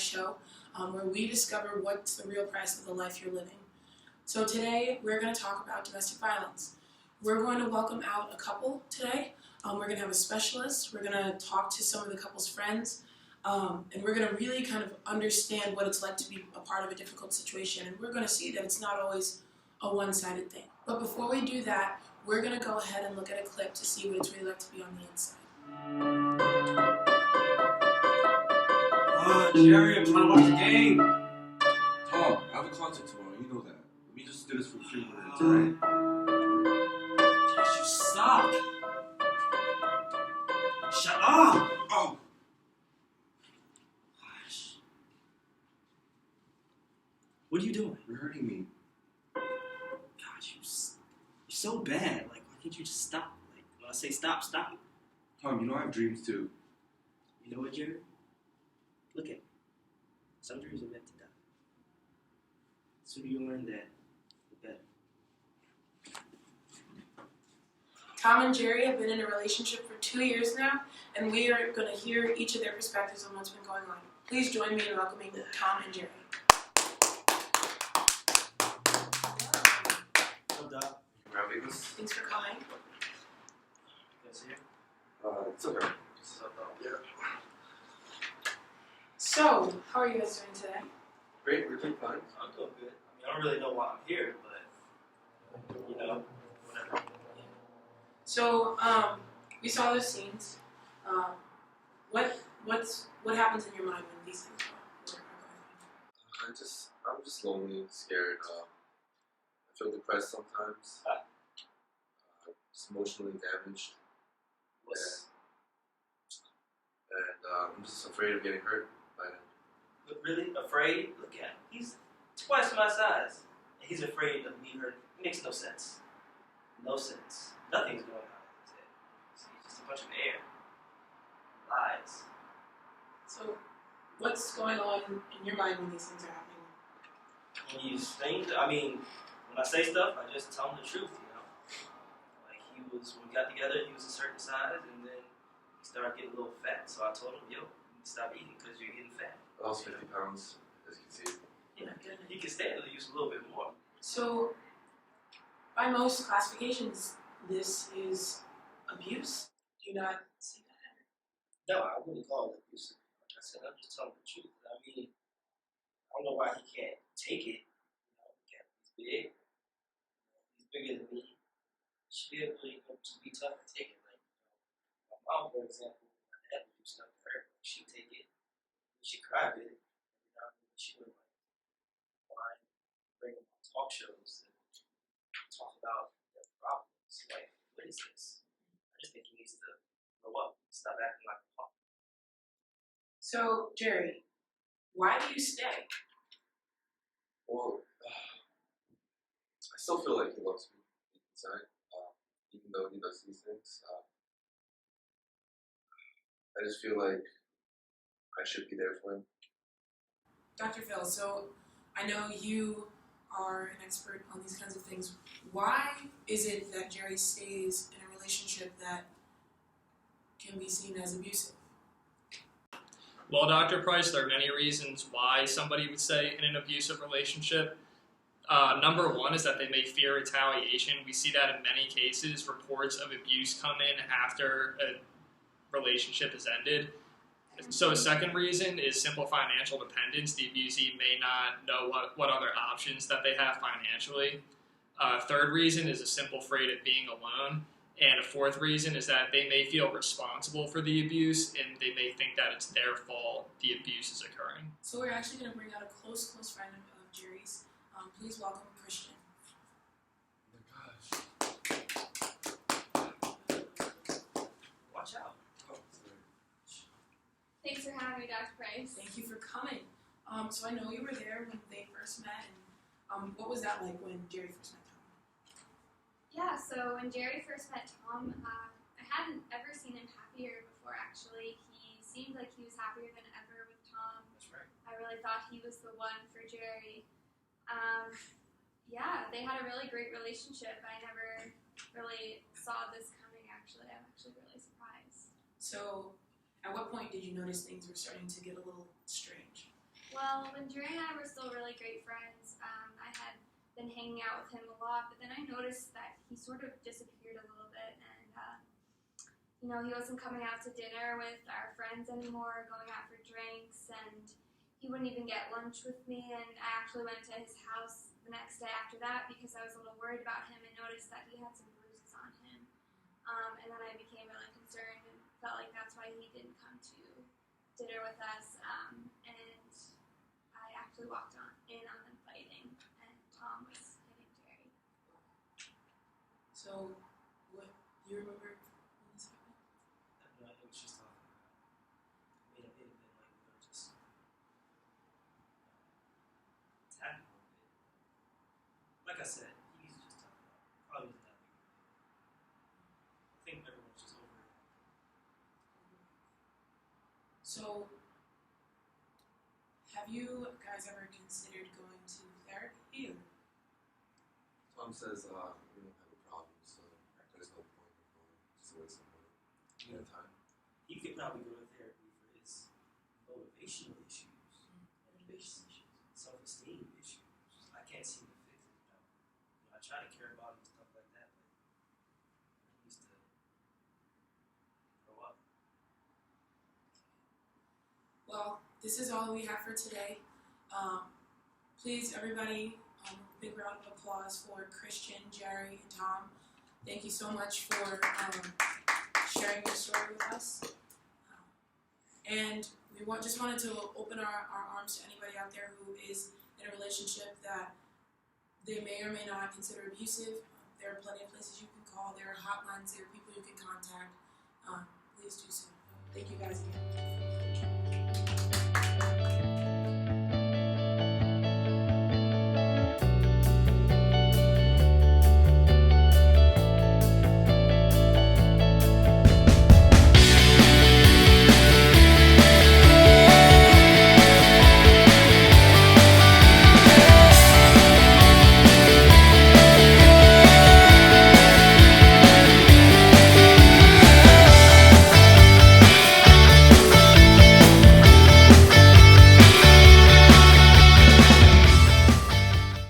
show where we discover what's the real price of the life you're living. So today we're going to talk about domestic violence. We're going to welcome out a couple today. We're going to have a specialist. We're going to talk to some of the couple's friends. And we're going to really kind of understand what it's like to be a part of a difficult situation. And we're going to see that it's not always a one-sided thing. But before we do that, we're going to go ahead and look at a clip to see what it's really like to be on the inside. Jerry, I'm trying to watch the game. Tom, I have a concert tomorrow. You know that. Let me just do this for a few minutes, alright? Josh, you suck. Shut up. Oh. Gosh. What are you doing? You're hurting me. Gosh, you're so bad. Like, why can't you just stop? Like, when I say stop, stop. Tom, you know I have dreams too. You know what, Jerry? Look at me. Some dreams are meant to die. The sooner you learn that, the better. Tom and Jerry have been in a relationship for 2 years now, and we are going to hear each of their perspectives on what's been going on. Please join me in welcoming Tom and Jerry. Hello, Doc. Thanks for coming. You guys here? It's okay. Yeah. So, how are you guys doing today? Great, we're doing fine. I'm doing good. I mean, I don't really know why I'm here, but, you know, whatever. So, we saw those scenes. What happens in your mind when these things are going on? I'm just lonely and scared. I feel depressed sometimes. Just emotionally damaged. And I'm just afraid of getting hurt by them. But really? Afraid? Look at him. He's twice my size. And he's afraid of me hurt. It makes no sense. No sense. Nothing's going on in his head. It's just a bunch of air. Lies. So, what's going on in your mind when these things are happening? When these things, I mean, when I say stuff, I just tell him the truth, you know? Like, when we got together, he was a certain size, and then he started getting a little fat. So I told him, yo, you need to stop eating because you're getting fat. I lost 50 pounds, as you can see. Yeah, he can stand to use a little bit more. So, by most classifications, this is abuse. Do you not see that? No, I wouldn't call it abusive. Like I said, I'm just telling the truth. I mean, I don't know why he can't take it. You know, he's big. He's bigger than me. He should be able to be tough and take it. Like, my mom, for example, my dad would do stuff to her. She'd take it. She'd cry with it. You know, she would whine, bring him on talk shows and talk about their problems. Like, what is this? I just think he needs to grow up, stop acting like a punk. So, Jerry, why do you stay? Well, I still feel like he loves me inside, even though he does these things. I just feel like I should be there for him. Dr. Phil, so I know you are an expert on these kinds of things. Why is it that Jerry stays in a relationship that can be seen as abusive? Well, Dr. Price, there are many reasons why somebody would stay in an abusive relationship. Number one is that they may fear retaliation. We see that in many cases. Reports of abuse come in after a relationship is ended. So a second reason is simple financial dependence. The abusee may not know what other options that they have financially. Third reason is a simple afraid of being alone. And a fourth reason is that they may feel responsible for the abuse and they may think that it's their fault the abuse is occurring. So we're actually going to bring out a close friend of Jerry's. Please welcome Christian. Oh my gosh. Watch out. Oh, sorry. Thanks for having me, Dr. Price. Thank you for coming. So I know you were there when they first met, and what was that like when Jerry first met Tom? Yeah, so when Jerry first met Tom, I hadn't ever seen him happier before, actually. He seemed like he was happier than ever with Tom. That's right. I really thought he was the one for Jerry. Yeah, they had a really great relationship. I never really saw this coming, actually. I'm actually really surprised. So, at what point did you notice things were starting to get a little strange? Well, when Jerry and I were still really great friends, I had been hanging out with him a lot, but then I noticed that he sort of disappeared a little bit, and he wasn't coming out to dinner with our friends anymore, going out for drinks, and he wouldn't even get lunch with me. And I actually went to his house the next day after that because I was a little worried about him and noticed that he had some bruises on him. And then I became really concerned and felt like that's why he didn't come to dinner with us. And I actually walked in on them fighting, and Tom was hitting Jerry. So, what do you remember when this happened? I have no idea what she's talking about. It may have been like we were just tapping a little bit. Like I said, he's just talking about probably wasn't that big of a deal. I think everyone's just over it. So, have you guys ever considered going to therapy? Or? Tom says we don't have a problem, so there's no point in going. Just a waste of money and time. He could probably go to therapy for his motivational issues, Motivation issues. self-esteem issues. I can't seem to fix it. I try to care about him and stuff like that, but he needs to grow up. Well, this is all we have for today. Please, everybody, big round of applause for Christian, Jerry, and Tom. Thank you so much for sharing your story with us. And we just wanted to open our arms to anybody out there who is in a relationship that they may or may not consider abusive. There are plenty of places you can call. There are hotlines. There are people you can contact. Please do so. Thank you guys again.